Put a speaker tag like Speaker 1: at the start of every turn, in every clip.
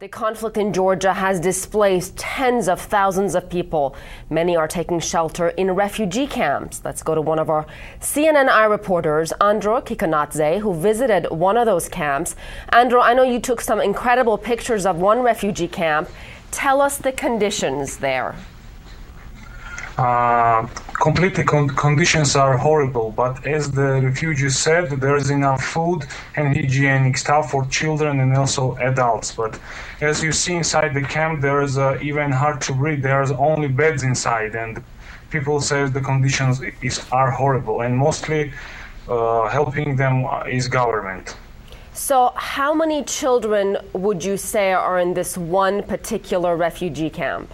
Speaker 1: The conflict in Georgia has displaced tens of thousands of people. Many are taking shelter in refugee camps. Let's go to one of our CNN reporters, Andro Kiknadze, who visited one of those camps. Andro, I know you took some incredible pictures of one refugee camp. Tell us the conditions there.
Speaker 2: Conditions are horrible, but as the refugees said, there is enough food and hygienic stuff for children and also adults. But as you see inside the camp, there is even hard to breathe. There is only beds inside, and people say the conditions are horrible, and mostly helping them is government.
Speaker 1: So how many children would you say are in this one particular refugee camp?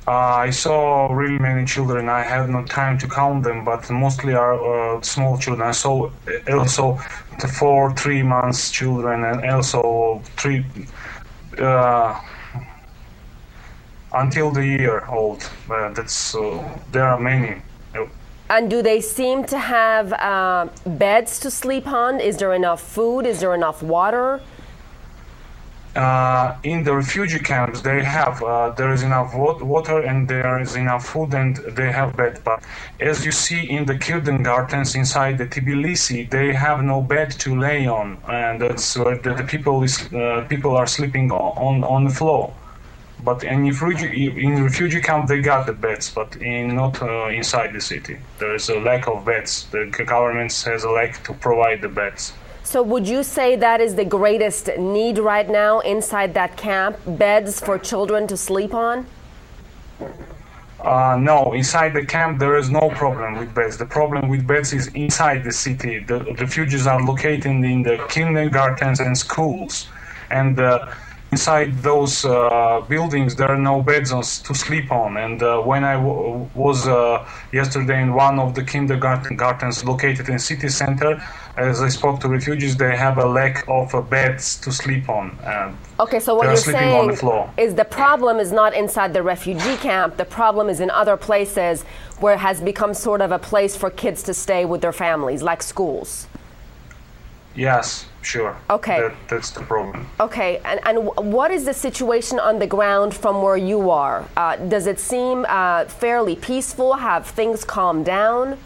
Speaker 2: I saw really many children. I had no time to count them, but mostly are small children. I saw also 3 months children, and also until the year old. There are many.
Speaker 1: And do they seem to have beds to sleep on? Is there enough food? Is there enough water?
Speaker 2: In the refugee camps, there is enough water and there is enough food and they have bed. But as you see in the kindergartens inside the Tbilisi, they have no bed to lay on, and that's where the people are sleeping on the floor. But in refugee camp, they got the beds, but not inside the city. There is a lack of beds. The government has a lack to provide the beds.
Speaker 1: So would you say that is the greatest need right now inside that camp, beds for children to sleep on?
Speaker 2: No, inside the camp there is no problem with beds. The problem with beds is inside the city. The refugees are located in the kindergartens and schools. And inside those buildings there are no beds to sleep on. And when I was yesterday in one of the kindergartens located in city center, as I spoke to refugees, they have a lack of beds to sleep on.
Speaker 1: Okay, so what you're saying is the problem is not inside the refugee camp, the problem is in other places where it has become sort of a place for kids to stay with their families, like schools.
Speaker 2: Yes, sure.
Speaker 1: Okay.
Speaker 2: That's the problem.
Speaker 1: Okay, and what is the situation on the ground from where you are? Does it seem fairly peaceful? Have things calmed down?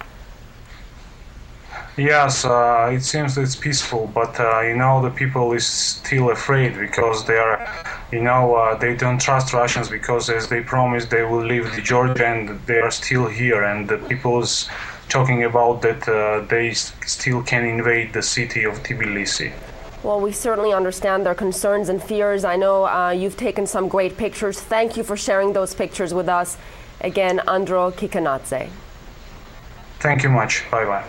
Speaker 2: Yes, it seems it's peaceful, but the people is still afraid because they are, they don't trust Russians because as they promised they will leave Georgia and they are still here, and the people is talking about that they still can invade the city of Tbilisi.
Speaker 1: Well, we certainly understand their concerns and fears. I know you've taken some great pictures. Thank you for sharing those pictures with us. Again, Andro Kiknadze.
Speaker 2: Thank you much. Bye-bye.